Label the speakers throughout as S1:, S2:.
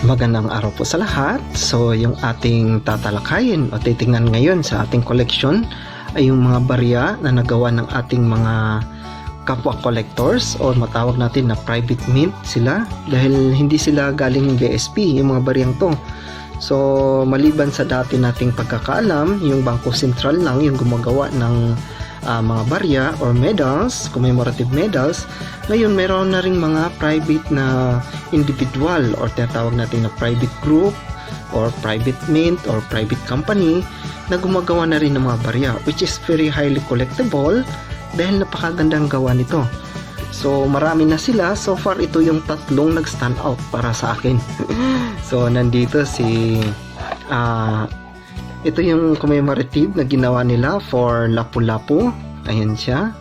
S1: Magandang araw po sa lahat. So, yung ating tatalakayin o titingnan ngayon sa ating collection ay yung mga barya na nagawa ng ating mga kapwa collectors o matawag natin na private mint sila dahil hindi sila galing BSP, yung mga baryang to. So, maliban sa dati nating pagkakaalam, yung Bangko Sentral lang yung gumagawa ng mga barya or medals, commemorative medals. Ngayon mayroon na ring mga private na individual or tinatawag natin na private group or private mint or private company na gumagawa na rin ng mga barya, which is very highly collectible dahil napakagandang gawa nito. So marami na sila. So far ito yung tatlong nag-stand out para sa akin. So nandito si ito yung commemorative na ginawa nila for Lapu-Lapu. Ayan siya.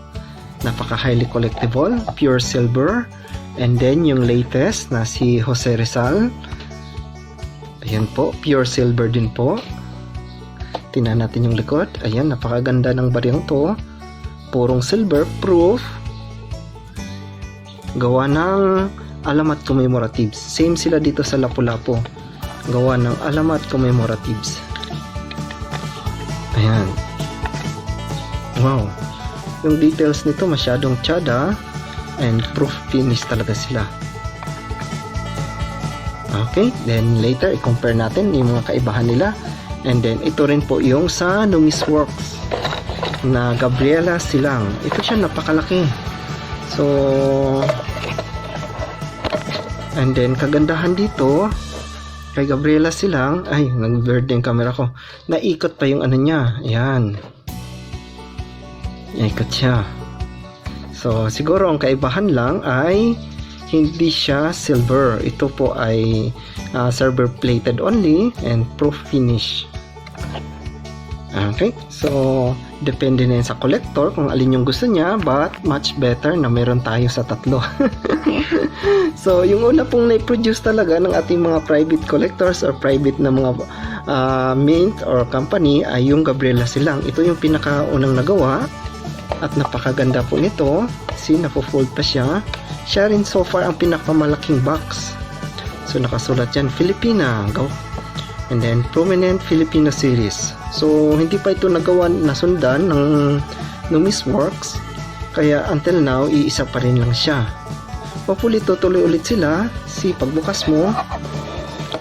S1: Napaka highly collectible, pure silver. And then yung latest na si Jose Rizal. Ayan po, pure silver din po. Tingnan natin yung likod. Ayan, napakaganda ng baryang to. Purong silver, proof. Gawa ng alamat commemoratives. Same sila dito sa Lapu-Lapu. Gawa ng alamat commemoratives. Ayan. Wow. Yung details nito masyadong tsada and proof finish talaga sila. Okay. Then later i-compare natin yung mga kaibahan nila. And then ito rin po yung sa Numisworks na Gabriela Silang. Ito siya napakalaki. So and then kagandahan dito kay Gabriela Silang, ay nag-blurred yung camera ko, naikot pa yung ano niya. Ayan, naikot siya. So siguro ang kaibahan lang ay hindi siya silver. Ito po ay silver plated only and proof finish. Okay, so depende na yun sa collector kung alin yung gusto niya, but much better na meron tayo sa tatlo. So yung una pong na-produce talaga ng ating mga private collectors or private na mga mint or company ay yung Gabriela Silang. Ito yung pinakaunang nagawa at napakaganda po nito. See, napo-fold pa siya. Siya rin so far ang pinakamalaking box. So nakasulat yan Filipina, go. And then prominent Filipino series. So hindi pa ito nagawa, nasundan ng Numisworks, kaya until now iisa pa rin lang siya. Hopefully tutuloy ulit sila. See, pagbukas mo,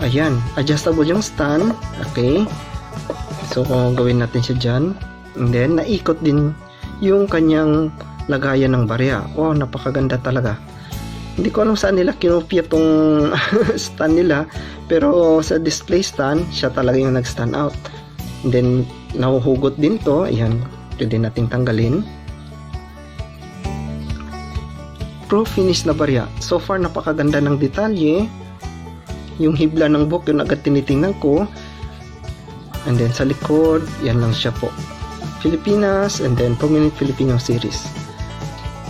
S1: ayan, adjustable yung stand. Okay, so gawin natin siya dyan. And then naikot din yung kanyang lagayan ng barya. Wow, napakaganda talaga. Hindi ko alam saan nila kinopya tong stand nila, pero sa display stand siya talaga yung nag-stand out. And then nahuhugot din to. Ayan, pwede nating tanggalin. Proof finish na barya. So far napakaganda ng detalye. Yung hibla ng book yung agad tinitingnan ko. And then sa likod, yan lang siya po, Filipinas and then prominent Filipino series.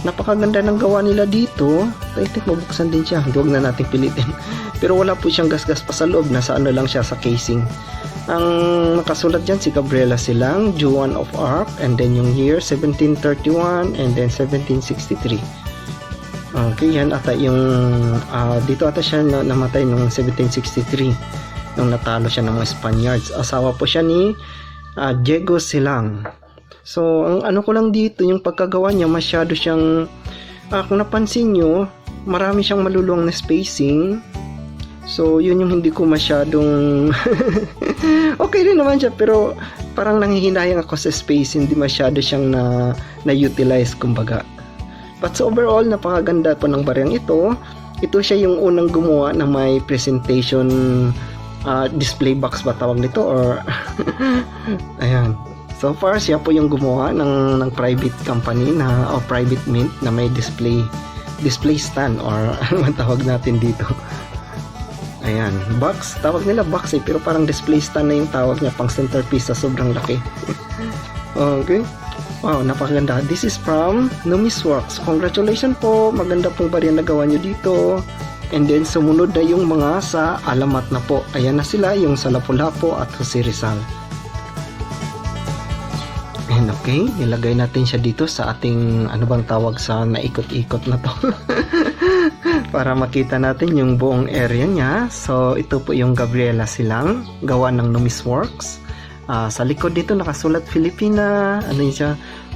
S1: Napakaganda ng gawa nila dito. I think mabuksan din siya. Huwag na natin pilitin. Pero wala po siyang gasgas pa sa loob. Nasa ano lang siya sa casing. Ang nakasulat dyan si Gabriela Silang, Juan of Arc, and then yung year 1731 and then 1763. Okay, yan ata yung dito ata siya namatay noong 1763 nung natalo siya ng mga Spaniards. Asawa po siya ni Diego Silang. So ang ano ko lang dito, yung pagkagawa niya masyado siyang kung napansin nyo, marami siyang maluluwang na spacing. So yun yung hindi ko masyadong okay rin naman siya, pero parang nanghihinayang ako sa space. Hindi masyado siyang na-utilize kumbaga. But so overall, napakaganda po ng baryang ito. Ito siya yung unang gumawa na may presentation display box ba tawag nito, or ayan. So far siya po yung gumawa ng private company na o private mint na may display stand or ano tawag natin dito. Ayan, box, tawag nila box pero parang display stand na yung tawag niya, pang centerpiece sa sobrang laki. Okay. Wow, napakaganda. This is from Numisworks. Congratulations po. Maganda pong barya na gawa nyo dito. And then sumunod na yung mga sa alamat na po. Ayan na sila, yung sa Lapu-Lapu at Jose Rizal. And okay, nilagay natin siya dito sa ating ano bang tawag sa naikot-ikot na to. para makita natin yung buong area niya. So ito po yung Gabriela Silang, gawa ng Numisworks. Sa likod dito nakasulat Filipina, ano yun siya,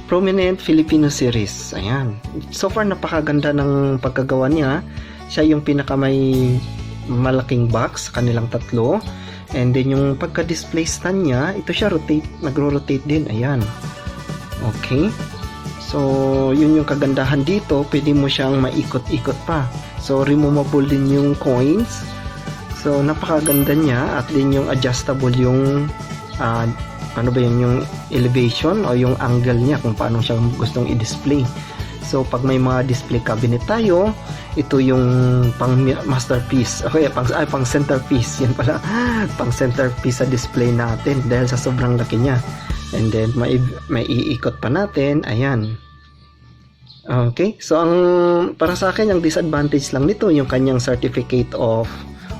S1: Prominent Filipino Series. Ayan. So far napakaganda ng pagkagawa niya. Siya yung pinaka may malaking box sa kanilang tatlo. And then yung pagka-display stand niya, ito siya nagro-rotate din. Ayan. Okay. So, yun yung kagandahan dito. Pwede mo siyang maikot-ikot pa. So, removable din yung coins. So, napakaganda niya. At din yung adjustable yung ano ba yun, yung elevation o yung angle niya kung paano siya gustong i-display. So, pag may mga display cabinet tayo, ito yung pang masterpiece. Okay, pang centerpiece. Yan pala. Pang centerpiece sa display natin dahil sa sobrang laki niya. And then, may iikot pa natin. Ayan. Okay. So, para sa akin, ang disadvantage lang nito, yung kanyang certificate of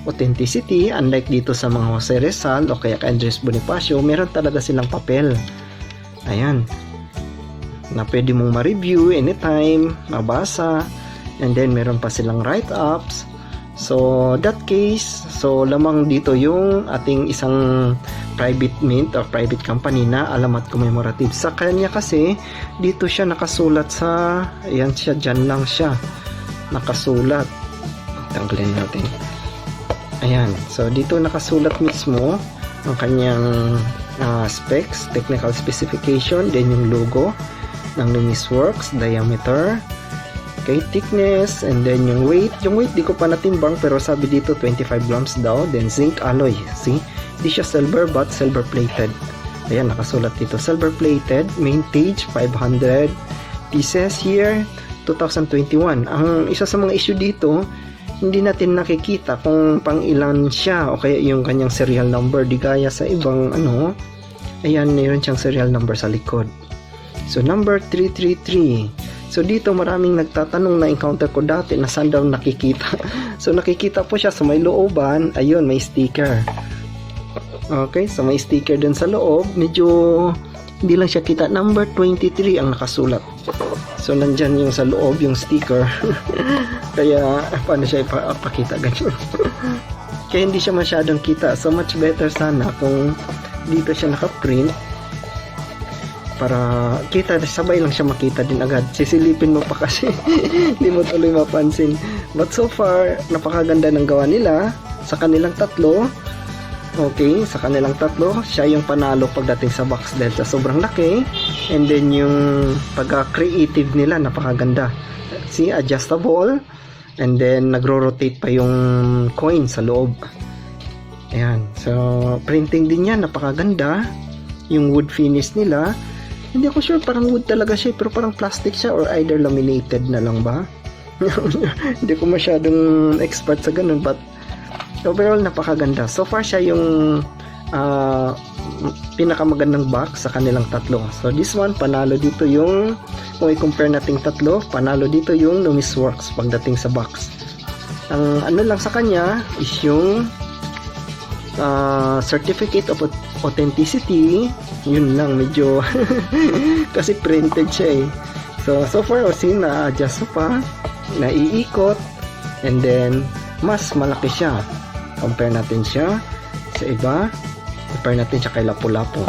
S1: authenticity. Unlike dito sa mga Jose Rizal o kaya kay Andres Bonifacio, meron talaga silang papel. Ayan. Na pwede mong ma-review anytime, mabasa. And then, meron pa silang write-ups. So, that case, so lamang dito yung ating isang private mint or private company na alamat commemorative. Sa kanya kasi, dito siya nakasulat sa, ayan siya, dyan lang siya nakasulat. Tanggalin natin. Ayan, so dito nakasulat mismo ang kanyang specs, technical specification, then yung logo ng Numisworks, diameter, okay, thickness, and then yung weight. Yung weight di ko pa natimbang pero sabi dito 25 grams daw. Then zinc alloy. See? Di siya silver but silver plated. Ayan, nakasulat dito. Silver plated, main gauge, 500 pieces here, 2021. Ang isa sa mga issue dito, hindi natin nakikita kung pang ilan siya o kaya yung kanyang serial number. Di gaya sa ibang ano. Ayan, mayroon siyang serial number sa likod. So, number 333. So dito maraming nagtatanong, na encounter ko dati na saan daw nakikita. So nakikita po siya sa may looban. Ayun, may sticker. Okay, so may sticker dun sa loob. Medyo hindi lang siya kita. Number 23 ang nakasulat. So nandyan yung sa loob yung sticker. Kaya paano siya ipakita ganyan. Kaya hindi siya masyadong kita. So much better sana kung dito siya nakaprint, para kita, sabay lang siya makita din agad. Sisilipin mo pa kasi hindi mo tuloy mapansin. But so far, napakaganda ng gawa nila sa kanilang tatlo. Okay, sa kanilang tatlo, siya yung panalo pagdating sa box dahil sa sobrang laki. And then yung pagka-creative nila, napakaganda. See, adjustable. And then nagro-rotate pa yung coin sa loob. Ayan, so printing din yan, napakaganda. Yung wood finish nila, hindi ako sure, parang wood talaga siya, pero parang plastic siya or either laminated na lang ba? Hindi ko masyadong expert sa ganun, but overall napakaganda. So far siya yung pinakamagandang box sa kanilang tatlo. So this one, panalo dito yung, kung i-compare nating tatlo, panalo dito yung Numisworks pagdating sa box. Ang ano lang sa kanya is yung certificate of authenticity. Yun lang, medyo kasi printed siya eh. So far, na-adjust pa, naiikot, and then mas malaki siya. Compare natin siya sa iba. Compare natin siya kay Lapu-Lapu.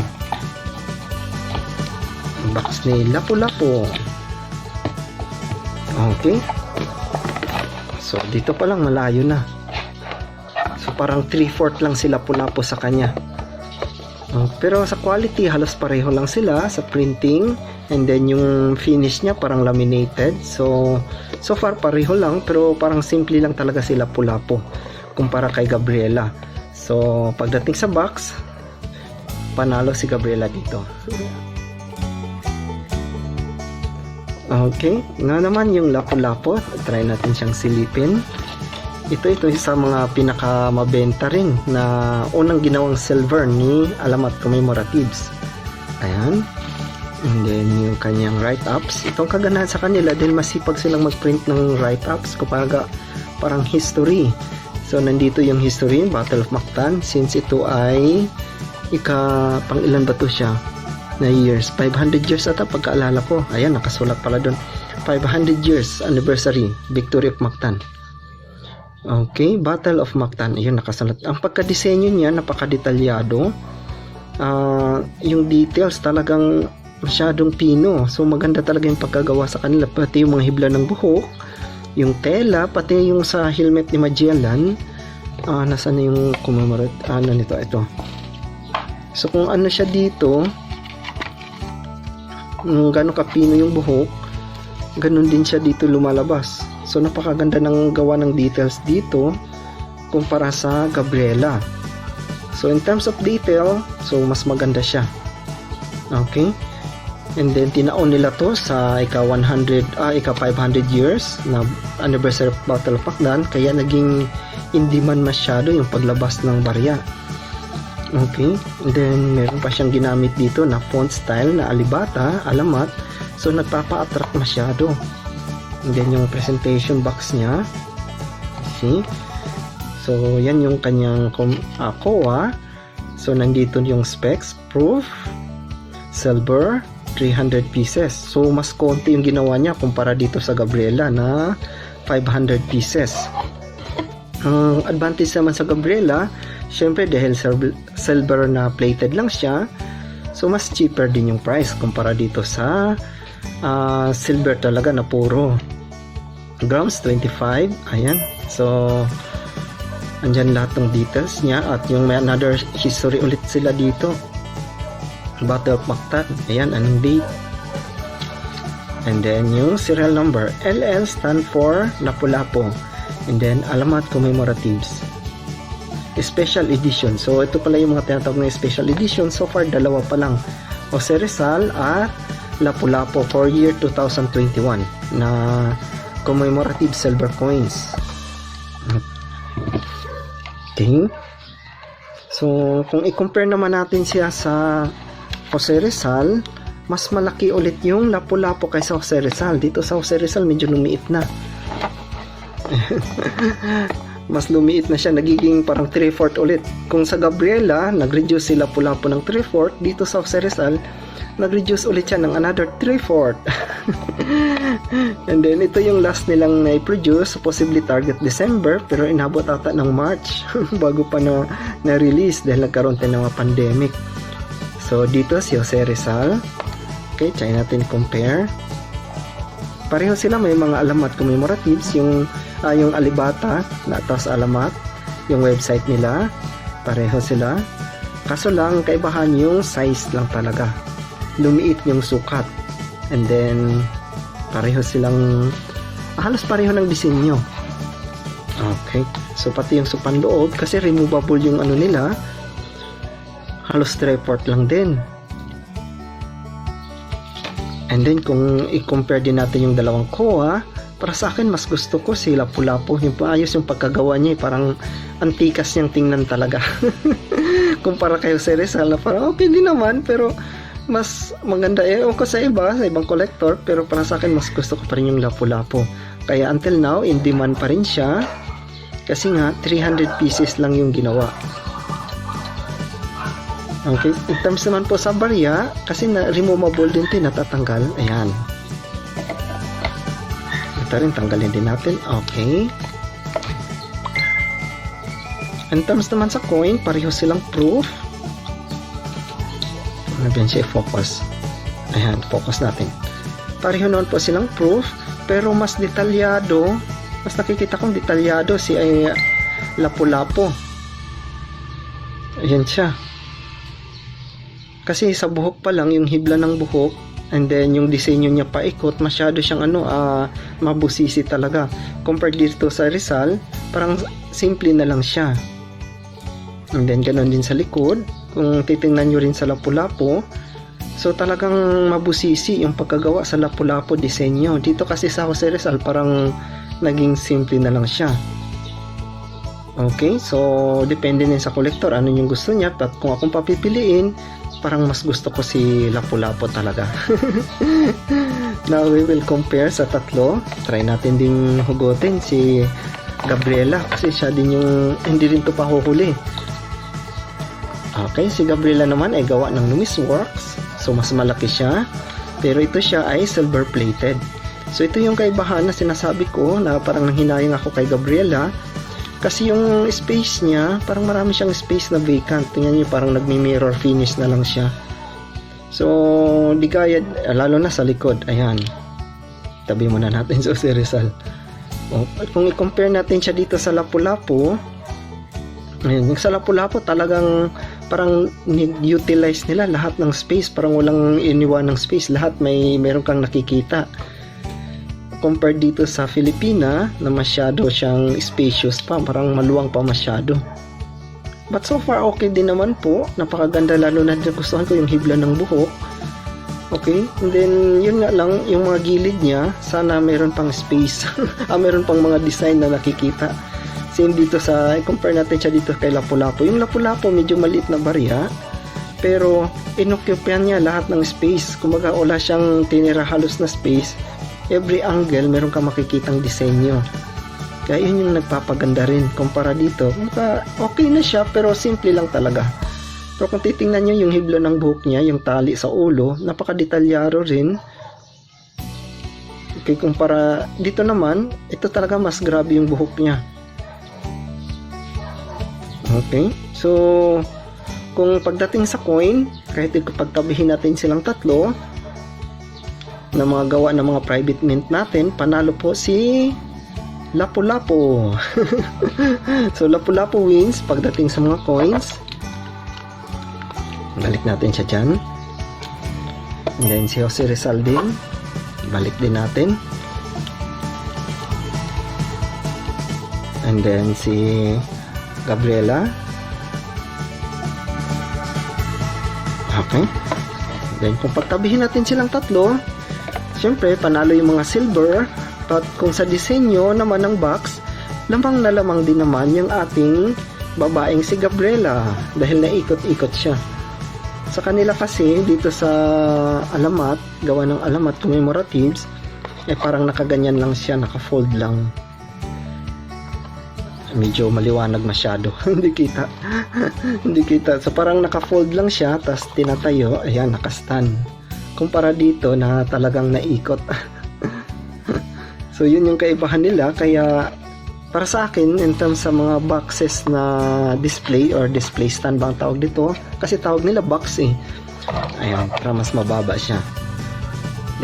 S1: Box ni Lapu-Lapu. Okay. So dito pa lang malayo na. So parang 3/4 lang si Lapu-Lapu sa kanya. Pero sa quality, halos pareho lang sila sa printing. And then yung finish niya parang laminated. So far pareho lang, pero parang simple lang talaga sila Lapu-Lapu kumpara kay Gabriela. So pagdating sa box, panalo si Gabriela dito. Okay, nga naman yung Lapu-Lapu, try natin siyang silipin. Ito sa mga pinakamabenta rin na unang ginawang silver ni Alamat Commemoratives. Ayan. And then yung kanyang write-ups. Itong kaganahan sa kanila, din masipag silang mag-print ng write-ups kumbaga parang history. So nandito yung history, Battle of Mactan, since ito ay pang ilan ba to siya na years, 500 years ata pagkaalala ko. Ayan, nakasulat pala doon, 500 years anniversary, Victory of Mactan. Okay, Battle of Mactan. Ayun, nakasalat. Ang pagka-disenyo niya, napaka-detalyado. Yung details talagang masyadong pino. So, maganda talaga yung pagkagawa sa kanila. Pati yung mga hibla ng buhok, yung tela, pati yung sa helmet ni Magellan. Nasaan na yung commemorate? Nito, ito. So, kung ano siya dito, gano'ng kapino yung buhok, ganun din siya dito lumalabas. So napakaganda ng gawa ng details dito kumpara sa Gabriela. So in terms of detail, so mas maganda siya. Okay? And then tinaon nila to sa ika 500 years na anniversary of Battle of Mactan, kaya naging hindi man masyado yung paglabas ng barya. Okay? And then meron pa siyang ginamit dito na font style na alibata, alamat. So nagpapa-attract masyado. And then yung presentation box niya. See? So yan yung kanyang COA. So nandito yung specs, proof, silver, 300 pieces. So mas konti yung ginawa niya kumpara dito sa Gabriela na 500 pieces. Ang advantage naman sa Gabriela, syempre dahil silver na plated lang siya, so mas cheaper din yung price kumpara dito sa silver talaga na puro. Grams 25. Ayan. So andyan lahat ng details niya at yung may another history ulit sila dito. Battle of Mactan. Ayan, anong date. And then yung serial number. LL stand for Lapu-Lapu. And then alamat commemoratives. Special edition. So ito pala yung mga tinatawag na special edition. So far dalawa pa lang. Jose Rizal at Lapu-Lapu for year 2021 na commemorative silver coins. Okay. So kung i-compare naman natin siya sa Jose Rizal, mas malaki ulit yung Lapu-Lapu kaysa Jose Rizal. Dito sa Jose Rizal medyo lumiit na. Mas lumiit na siya, nagiging parang 3/4 ulit. Kung sa Gabriela, nag-reduce si Lapu-Lapu ng 3/4, dito sa Jose Rizal, nag-reduce ulit siya ng another 3/4. And then ito yung last nilang na-produce, possibly target December, pero inabot ata ng March bago pa na-release dahil nagkaroon tayo ng pandemic. So dito si Jose Rizal. Okay, try natin compare. Pareho sila, may mga alamat commemoratives, yung alibata na tapos alamat, yung website nila, pareho sila. Kaso lang kaibahan yung size lang talaga. Lumiit yung sukat. And then pareho silang halos pareho ng disenyo. Okay. So pati yung supan loob, kasi removable yung ano nila, halos 3/4 lang din. And then kung i-compare din natin yung dalawang COA, para sa akin mas gusto ko si Lapu-Lapu. Yung paayos yung pagkagawa niya, parang antikas niyang tingnan talaga. Kumpara kay Jose Rizal na parang okay din naman, pero mas maganda ko sa ibang collector, pero para sa akin mas gusto ko pa rin yung Lapu-Lapu. Kaya until now in demand pa rin siya, kasi nga 300 pieces lang yung ginawa. Okay, in terms naman po sa barya, kasi na removable din ito, natatanggal. Ayan, ito rin tanggalin din natin. Okay, in terms naman sa coin, pareho silang proof. Nabiyan siya i-focus. Ayan, focus natin. Pareho naman po silang proof, pero mas detalyado. Mas nakikita kong detalyado si Lapu-Lapu. Ayan siya. Kasi sa buhok pa lang, yung hibla ng buhok, and then yung disenyo niya paikot, masyado siyang mabusisi talaga. Compared dito sa Rizal, parang simple na lang siya. And then ganoon din sa likod. Kung titingnan nyo rin sa Lapu-Lapu, so talagang mabusisi yung pagkagawa sa Lapu-Lapu disenyo. Dito kasi sa Jose Rizal parang naging simple na lang siya. Okay, so depende din sa collector ano yung gusto niya. At kung akong papipiliin, parang mas gusto ko si Lapu-Lapu talaga. Now we will compare sa tatlo. Try natin din hugutin si Gabriela, kasi siya din yung hindi rin to pahuhuli. Okay, si Gabriela naman ay gawa ng Loomis Works. So mas malaki siya, pero ito siya ay silver plated. So ito yung kaibahan na sinasabi ko, na parang nanghinayang ako kay Gabriela. Kasi yung space niya, parang marami siyang space na vacant. Tingnan niyo, parang nagmi-mirror finish na lang siya. So, di kaya, lalo na sa likod. Ayan. Tabi muna natin sa Jose Rizal. At kung i-compare natin siya dito sa Lapu-Lapu, ayun, yung sa Lapu-Lapu talagang parang utilize nila lahat ng space, parang walang iniwan ng space, lahat meron kang nakikita. Compared dito sa Filipina na masyado siyang spacious pa, parang maluwang pa masyado. But so far okay din naman po, napakaganda, lalo na gustuhan ko yung hibla ng buhok. Okay, and then yun nga lang, yung mga gilid niya, sana meron pang space. Meron pang mga design na nakikita. Same dito compare natin siya dito kay Lapu-Lapu. Yung Lapu-Lapu medyo maliit na barya, pero inoccupyan niya lahat ng space. Kumbaga wala siyang tinira halos na space. Every angle meron kang makikitang disenyo. Kaya yun yung nagpapaganda rin. Kumpara dito, okay na siya pero simple lang talaga. Pero kung titingnan nyo yung hibla ng buhok niya, yung tali sa ulo, napakadetalyado rin. Okay, kumpara dito naman, ito talaga mas grabe yung buhok niya. Okay, so kung pagdating sa coin, kahit pagtabihin natin silang tatlo na mga gawa ng mga private mint natin, panalo po si Lapu-Lapu. So Lapu-Lapu wins pagdating sa mga coins. Balik natin siya dyan. And then si Jose Rizal din, balik din natin. And then si Gabriela. Okay. Then kung pagtabihin natin silang tatlo, syempre panalo yung mga silver. At kung sa disenyo naman ng box, lamang na lamang din naman yung ating babaeng si Gabriela dahil naikot-ikot siya. Sa kanila kasi dito sa alamat, gawa ng alamat commemoratives, parang nakaganyan lang siya, naka-fold lang. Medyo maliwanag masyado. Hindi kita. Hindi kita. So parang naka-fold lang siya, tas tinatayo, ayan, naka-stand. Kumpara dito na talagang naikot. So yun yung kaibahan nila, kaya para sa akin, in terms sa mga boxes na display or display stand bang tawag dito, kasi tawag nila box eh. Ayan, para mas mababa siya.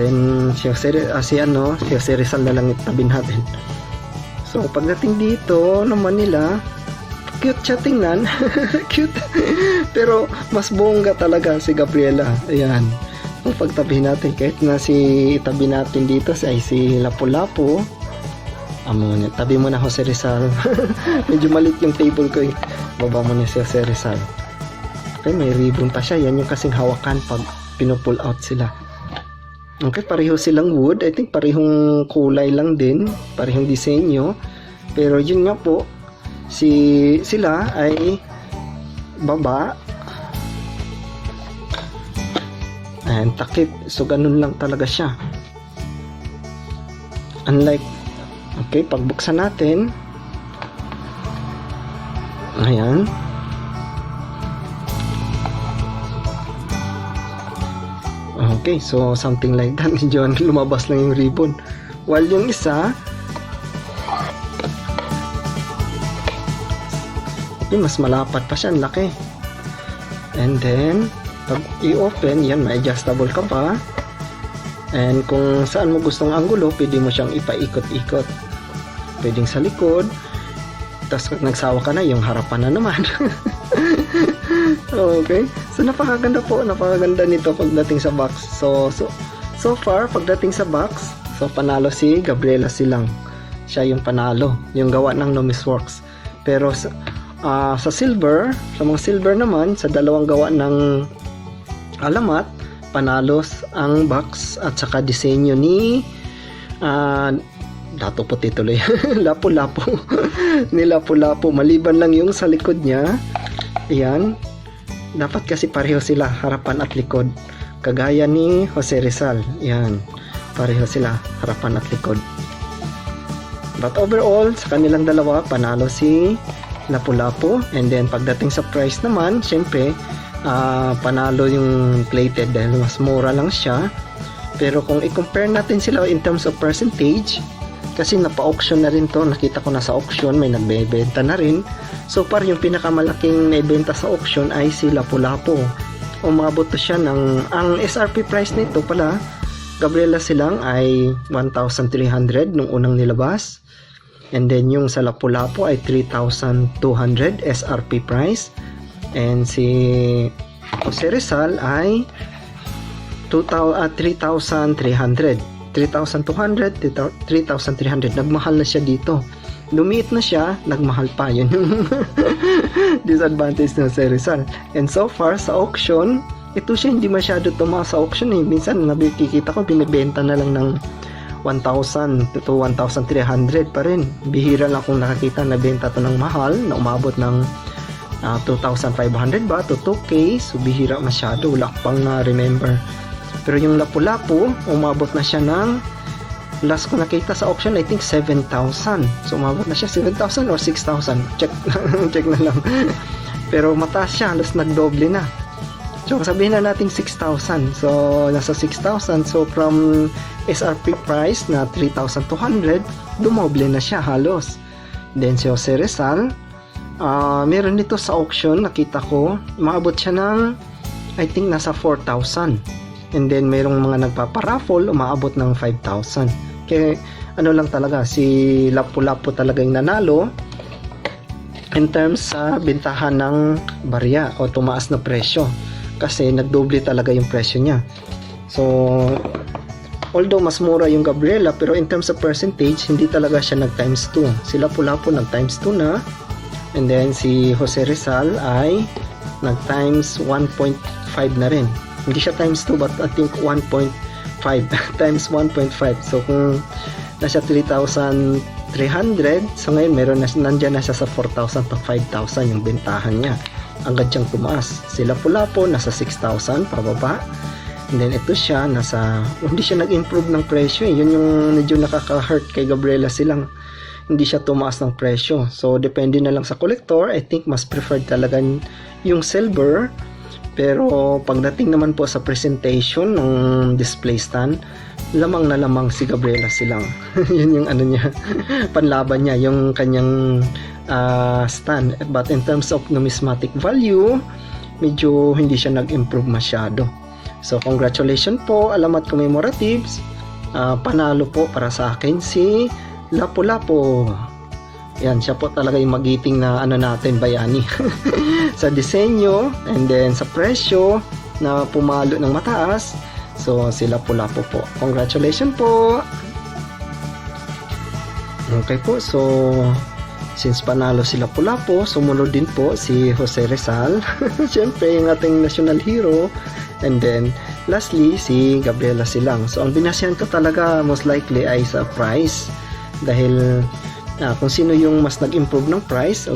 S1: Then si Jose Rizal na lang itabi natin. So pagdating dito naman nila, cute siya tingnan. Cute. Pero mas bongga talaga si Gabriela. Ayan. Kung pagtabihin natin, kahit na itabi natin dito si Lapu-Lapu, tabi mo na Jose Rizal. Medyo maliit yung table ko eh. Baba mo na si Jose Rizal. Okay, may ribbon pa siya. Yan yung kasing hawakan pag pinupull out sila. Okay, pareho silang wood. I think parehong kulay lang din, parehong disenyo. Pero yun nga po, sila ay baba. And takip. So ganun lang talaga siya. Unlike, okay, pagbuksan natin, ayan, okay, so something like that. Medyo lumabas lang yung ribbon, while yung isa, okay, mas malapad pa siya, laki. And then pag i-open, yan, may adjustable ka pa. And kung saan mo gustong anggulo, pwede mo siyang ipaikot-ikot. Pwedeng sa likod. Tapos kung nagsawa ka na, yung harapan na naman. Okay. So napakaganda po. Napakaganda nito pagdating sa box. So far, pagdating sa box, so panalo si Gabriela Silang. Siya yung panalo. Yung gawa ng Nomis Works. Pero sa silver, sa mga silver naman, sa dalawang gawa ng alamat, panalo ang box at saka disenyo ni dato puti tuloy. Lapu-Lapu. Ni Lapu-Lapu, maliban lang yung sa likod niya. Ayan, dapat kasi pareho sila, harapan at likod, kagaya ni Jose Rizal. Ayan, pareho sila, harapan at likod. But overall, sa kanilang dalawa, panalo si Lapu-Lapu. And then pagdating sa price naman, syempre panalo yung plated dahil mas mura lang siya. Pero kung i-compare natin sila in terms of percentage, Kasi napa-auction na rin to, nakita ko na sa auction, may nagbebenta na rin. So far, yung pinakamalaking naibenta sa auction ay si Lapu-Lapu. Umabot to siya ng, ang SRP price nito pala, Gabriela Silang ay 1,300 nung unang nilabas. And then yung sa Lapu-Lapu ay 3,200 SRP price. And si Jose Rizal ay 3,300. 3,200, 3,300. Nagmahal na siya dito. Lumiit na siya, nagmahal pa. Yun yung disadvantage ng Jose Rizal. And so far, sa auction, ito siya hindi masyado tumaas sa auction eh. Minsan, nakikita ko, binibenta na lang ng 1,000 to 1,300 pa rin. Bihira lang kung nakakita na benta to ng mahal, na umabot ng 2,500 ba to 2K. So, bihira masyado. Wala pang remember. Pero yung Lapu-Lapu, umabot na siya ng, last ko nakita sa auction, I think 7,000. So, umabot na siya 7,000 or 6,000. Check na lang. Pero mataas siya, halos nagdoble na. So, sabihin na natin 6,000. So, nasa 6,000. So, from SRP price na 3,200, dumoble na siya halos. Then, si Jose Rizal, meron dito sa auction, nakita ko, umabot siya ng, I think, nasa 4,000. And then, mayroong mga nagpaparaffle, umaabot ng 5,000. Kaya, ano lang talaga, si Lapu-Lapu talaga yung nanalo in terms sa bintahan ng barya o tumaas na presyo. Kasi, nagdoble talaga yung presyo niya. So, although mas mura yung Gabriela, pero in terms of percentage, hindi talaga siya nag-times 2. Si Lapu-Lapu nag-times 2 na. And then, si Jose Rizal ay nag-times 1.5 na rin. Hindi siya times 2 but I think 1.5 times 1.5. So kung nasa 3,300, so ngayon meron na, nandyan na siya sa 4,000 to 5,000 yung bentahan niya. Agad siyang tumaas. Si Lapu-Lapu nasa 6,000 pababa. And then ito siya nasa, hindi siya nag-improve ng presyo eh. Yun yung medyo nakaka-hurt kay Gabriela Silang. Hindi siya tumaas ng presyo. So depende na lang sa collector. I think mas preferred talaga yung silver. Pero pagdating naman po sa presentation ng display stand, lamang na lamang si Gabriela Silang. Yun yung ano niya, panlaban niya, yung kanyang stand. But in terms of numismatic value, medyo hindi siya nag-improve masyado. So congratulations po, Alamat Commemoratives. Panalo po para sa akin si Lapu-Lapu. Yan, siya po talaga yung magiting na ano natin, bayani. Sa disenyo, and then sa presyo na pumalo ng mataas. So, si Lapu-Lapu po. Congratulations po! Okay po, so since panalo si Lapu-Lapu, sumunod din po si Jose Rizal. Siyempre, yung ating national hero. And then, lastly, si Gabriela Silang. So, ang binasyan ko talaga most likely ay sa price. Dahil kung sino yung mas nag-improve ng price o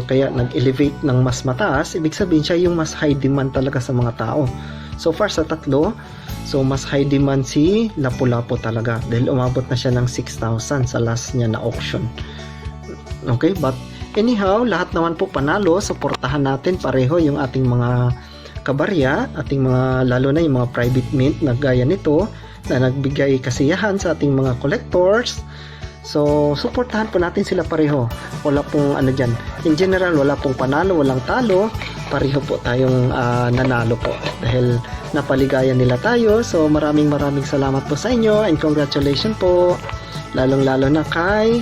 S1: kaya nag-elevate ng mas mataas, ibig sabihin siya yung mas high demand talaga sa mga tao. So far sa tatlo, so mas high demand si Lapu-Lapu talaga dahil umabot na siya ng 6,000 sa last niya na auction. Okay, but anyhow, lahat naman po panalo. Suportahan natin pareho yung ating mga kabarya, ating mga, lalo na yung mga private mint na gaya nito na nagbigay kasiyahan sa ating mga collectors. So, suportahan po natin sila pareho. Wala pong ano dyan. In general, wala pong panalo, walang talo. Pareho po tayong nanalo po. Dahil napaligayan nila tayo. So, maraming salamat po sa inyo. And congratulations po. Lalong-lalo na kay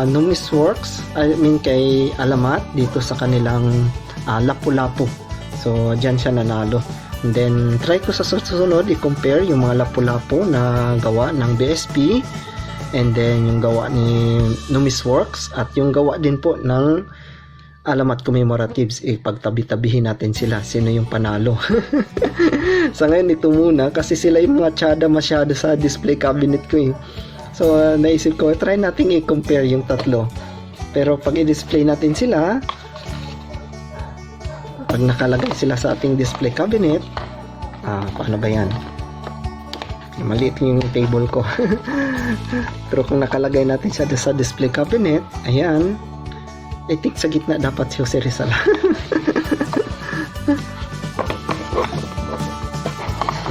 S1: Numisworks. I mean kay Alamat dito sa kanilang Lapu-Lapu. So, dyan siya nanalo. And then, try ko sa susunod i-compare yung mga Lapu-Lapu na gawa ng BSP. And then yung gawa ni Numisworks at yung gawa din po ng Alamat Commemoratives, pagtabi-tabihin natin sila sino yung panalo. Sa ngayon ito muna kasi sila yung mga tsada masyado sa display cabinet ko eh. So naisip ko try natin i-compare yung tatlo. Pero pag i-display natin sila, pag nakalagay sila sa ating display cabinet, paano ba yan? Maliit yung table ko. Pero kung nakalagay natin siya sa display cabinet, ayan, I think sa gitna dapat si Jose Rizal.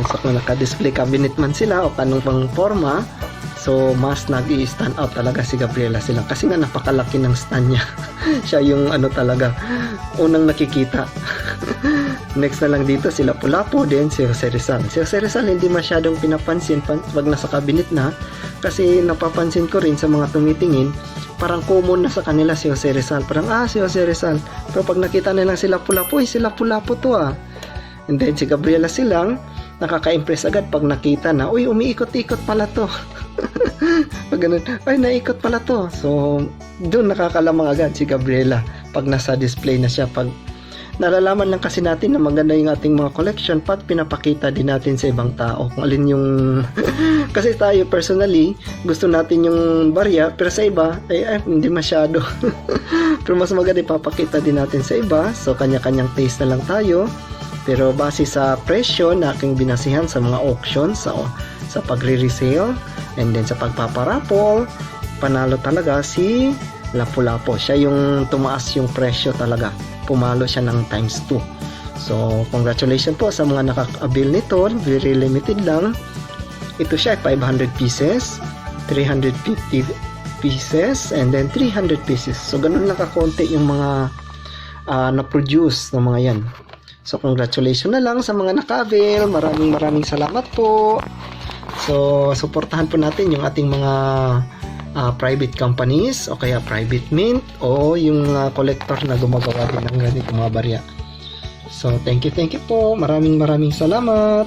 S1: So kung naka-display cabinet man sila o kanong pang forma, So, mas nag-i-stand out talaga si Gabriela Silang kasi nga napakalaki ng stand niya. Siya yung ano talaga, unang nakikita. Next na lang dito si Lapu-Lapu, then si Jose Rizal. Si Jose Rizal hindi masyadong pinapansin pag nasa cabinet na kasi napapansin ko rin sa mga tumitingin, parang common na sa kanila si Jose Rizal. Parang, si Jose Rizal. Pero pag nakita nilang si Lapu-Lapu, si Lapu-Lapu to And then si Gabriela Silang, nakaka-impress agad pag nakita na, uy, umiikot-ikot pala to. Pag ganun, ay, naikot pala to. So, doon nakakalamang agad si Gabriela pag nasa display na siya. Pag nalalaman lang kasi natin na maganda yung ating mga collection pag pinapakita din natin sa ibang tao kung alin yung kasi tayo personally gusto natin yung barya pero sa iba ay hindi masyado. Pero mas maganda ipapakita din natin sa iba, so kanya-kanyang taste na lang tayo. Pero base sa presyo na aking binasihan sa mga auctions, sa pagre-resale and then sa pagpaparapol, panalo talaga si Lapu-Lapu. Siya yung tumaas yung presyo talaga. Pumalo siya ng times 2. So, congratulations po sa mga nakaka-avail nito. Very limited lang. Ito siya 500 pieces, 350 pieces, and then 300 pieces. So, ganun lang kakonti yung mga na-produce ng mga yan. So, congratulations na lang sa mga naka-avail. Maraming salamat po. So, supportahan po natin yung ating mga private companies o kaya private mint o yung collector na gumagawa din ng ganito mga barya. So, thank you po. Maraming salamat.